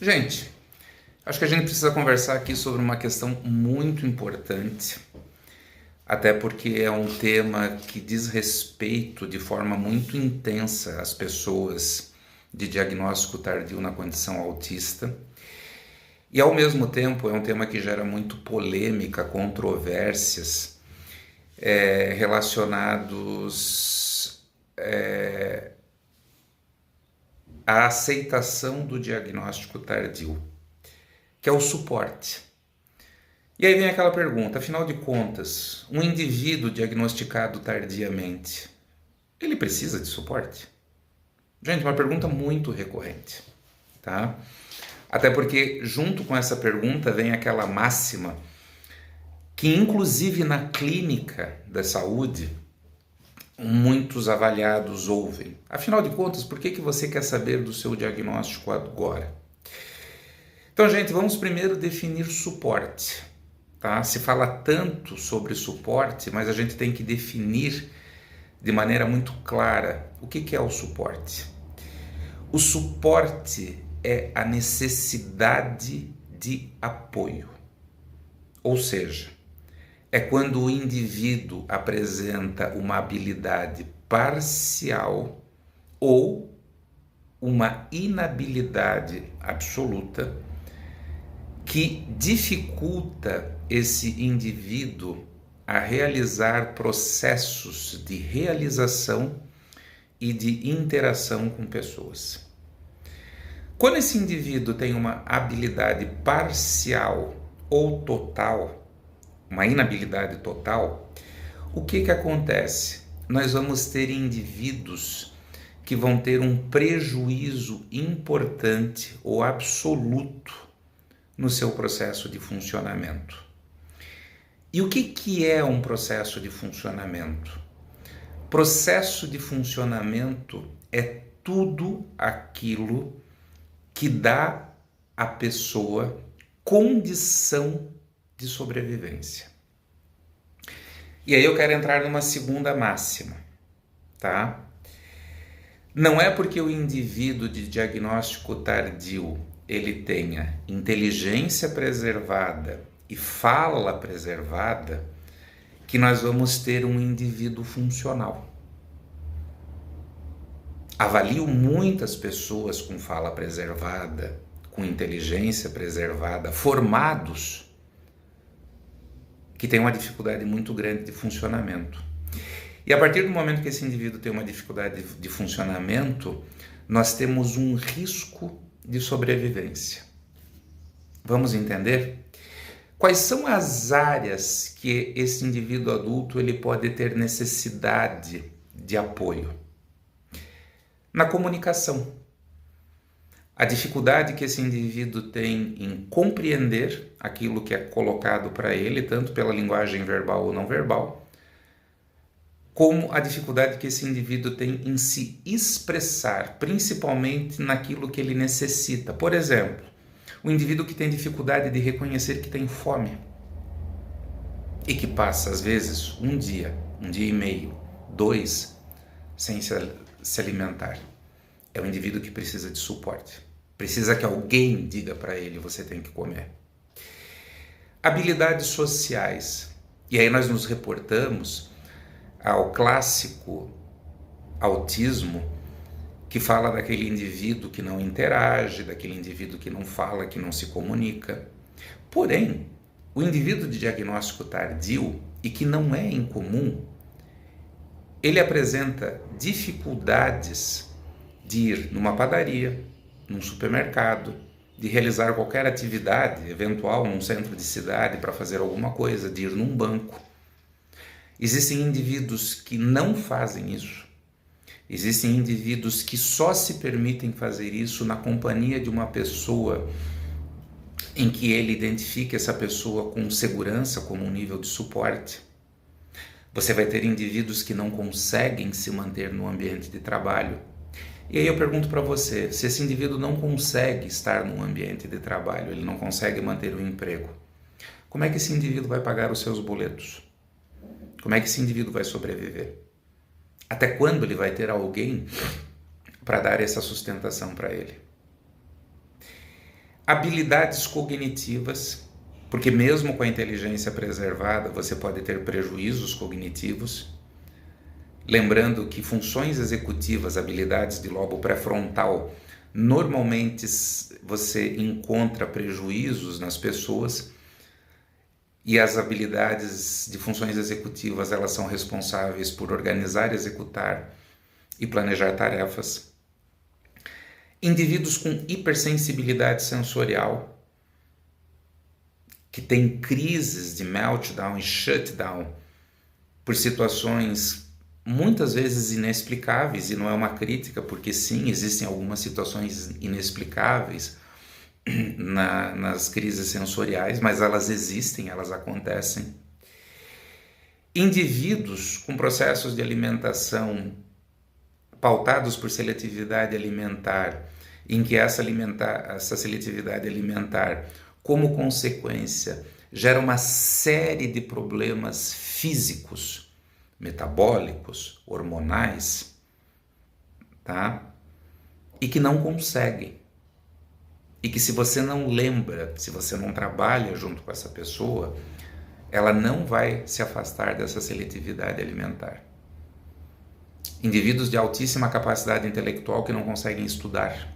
Gente, acho que a gente precisa conversar aqui sobre uma questão muito importante, até porque é um tema que diz respeito de forma muito intensa às pessoas de diagnóstico tardio na condição autista. E ao mesmo tempo é um tema que gera muito polêmica, controvérsias relacionados à aceitação do diagnóstico tardio, que é o suporte. E aí vem aquela pergunta, afinal de contas, um indivíduo diagnosticado tardiamente, ele precisa de suporte? Gente, uma pergunta muito recorrente, tá? Até porque junto com essa pergunta vem aquela máxima que inclusive na clínica da saúde muitos avaliados ouvem. Afinal de contas, por que você quer saber do seu diagnóstico agora? Então, gente, vamos primeiro definir suporte. Tá? Se fala tanto sobre suporte, mas a gente tem que definir de maneira muito clara o que é o suporte. O suporte é a necessidade de apoio. Ou seja, é quando o indivíduo apresenta uma habilidade parcial ou uma inabilidade absoluta que dificulta esse indivíduo a realizar processos de realização e de interação com pessoas. Quando esse indivíduo tem uma habilidade parcial ou total, uma inabilidade total, o que acontece? Nós vamos ter indivíduos que vão ter um prejuízo importante ou absoluto no seu processo de funcionamento. E o que é um processo de funcionamento? Processo de funcionamento é tudo aquilo que dá à pessoa condição de sobrevivência. E aí eu quero entrar numa segunda máxima, tá? Não é porque o indivíduo de diagnóstico tardio ele tenha inteligência preservada e fala preservada que nós vamos ter um indivíduo funcional. Avalio muitas pessoas com fala preservada, com inteligência preservada, formados, que têm uma dificuldade muito grande de funcionamento. E a partir do momento que esse indivíduo tem uma dificuldade de funcionamento, nós temos um risco de sobrevivência. Vamos entender? Quais são as áreas que esse indivíduo adulto ele pode ter necessidade de apoio? Na comunicação. A dificuldade que esse indivíduo tem em compreender aquilo que é colocado para ele, tanto pela linguagem verbal ou não verbal, como a dificuldade que esse indivíduo tem em se expressar, principalmente naquilo que ele necessita. Por exemplo, o indivíduo que tem dificuldade de reconhecer que tem fome e que passa, às vezes, um dia e meio, 2, sem se alimentar. É um indivíduo que precisa de suporte. Precisa que alguém diga para ele, você tem que comer. Habilidades sociais. E aí nós nos reportamos ao clássico autismo, que fala daquele indivíduo que não interage, daquele indivíduo que não fala, que não se comunica. Porém, o indivíduo de diagnóstico tardio, e que não é incomum, ele apresenta dificuldades de ir numa padaria, num supermercado, de realizar qualquer atividade eventual num centro de cidade para fazer alguma coisa, de ir num banco. Existem indivíduos que não fazem isso. Existem indivíduos que só se permitem fazer isso na companhia de uma pessoa em que ele identifique essa pessoa com segurança, como um nível de suporte. Você vai ter indivíduos que não conseguem se manter no ambiente de trabalho. E aí eu pergunto para você, se esse indivíduo não consegue estar num ambiente de trabalho, ele não consegue manter o emprego, como é que esse indivíduo vai pagar os seus boletos? Como é que esse indivíduo vai sobreviver? Até quando ele vai ter alguém para dar essa sustentação para ele? habilidades cognitivas, porque mesmo com a inteligência preservada, você pode ter prejuízos cognitivos. Lembrando que funções executivas, habilidades de lobo pré-frontal, normalmente você encontra prejuízos nas pessoas, e as habilidades de funções executivas, elas são responsáveis por organizar, executar e planejar tarefas. Indivíduos com hipersensibilidade sensorial, que têm crises de meltdown e shutdown por situações muitas vezes inexplicáveis, e não é uma crítica, porque sim, existem algumas situações inexplicáveis nas crises sensoriais, mas elas existem, elas acontecem. Indivíduos com processos de alimentação pautados por seletividade alimentar, em que essa seletividade alimentar, como consequência, gera uma série de problemas físicos, metabólicos, hormonais, tá? E que não conseguem. E que se você não lembra, se você não trabalha junto com essa pessoa, ela não vai se afastar dessa seletividade alimentar. Indivíduos de altíssima capacidade intelectual que não conseguem estudar.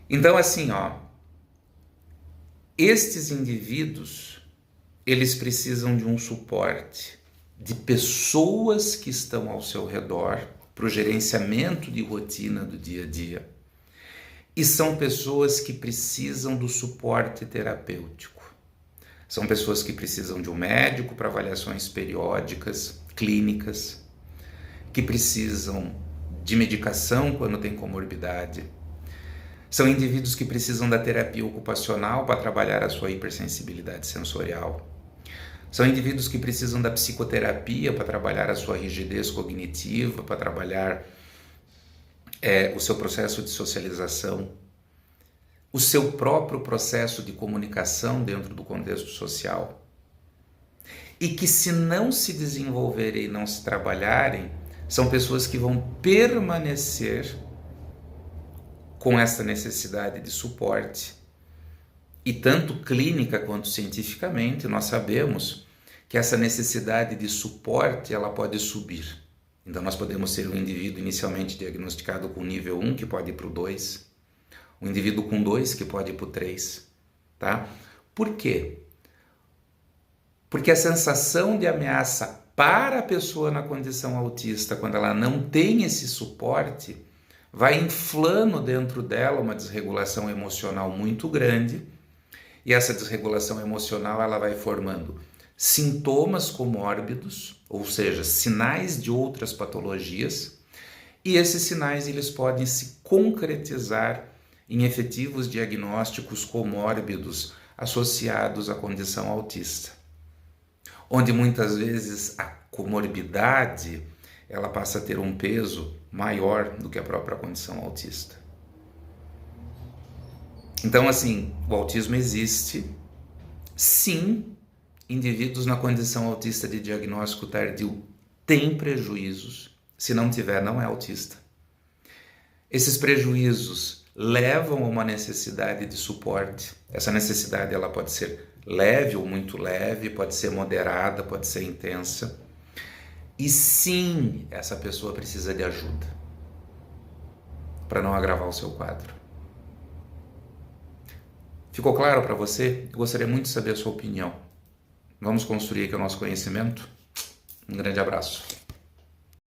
Então, assim, estes indivíduos, eles precisam de um suporte de pessoas que estão ao seu redor para o gerenciamento de rotina do dia a dia. E são pessoas que precisam do suporte terapêutico. São pessoas que precisam de um médico para avaliações periódicas, clínicas, que precisam de medicação quando tem comorbidade. São indivíduos que precisam da terapia ocupacional para trabalhar a sua hipersensibilidade sensorial. São indivíduos que precisam da psicoterapia para trabalhar a sua rigidez cognitiva, para trabalhar o seu processo de socialização, o seu próprio processo de comunicação dentro do contexto social. E que, se não se desenvolverem e não se trabalharem, são pessoas que vão permanecer com essa necessidade de suporte. E tanto clínica quanto cientificamente, nós sabemos que essa necessidade de suporte, ela pode subir. Então nós podemos ser um indivíduo inicialmente diagnosticado com nível 1, que pode ir para o 2, um indivíduo com 2, que pode ir para o 3, tá? Por quê? Porque a sensação de ameaça para a pessoa na condição autista, quando ela não tem esse suporte, vai inflando dentro dela uma desregulação emocional muito grande, e essa desregulação emocional, ela vai formando sintomas comórbidos, ou seja, sinais de outras patologias, e esses sinais eles podem se concretizar em efetivos diagnósticos comórbidos associados à condição autista, onde muitas vezes a comorbidade ela passa a ter um peso maior do que a própria condição autista. Então, assim, o autismo existe, sim. Indivíduos na condição autista de diagnóstico tardio têm prejuízos, se não tiver, não é autista. Esses prejuízos levam a uma necessidade de suporte. Essa necessidade ela pode ser leve ou muito leve, pode ser moderada, pode ser intensa. E sim, essa pessoa precisa de ajuda para não agravar o seu quadro. Ficou claro para você? Eu gostaria muito de saber a sua opinião. Vamos construir aqui o nosso conhecimento? Um grande abraço.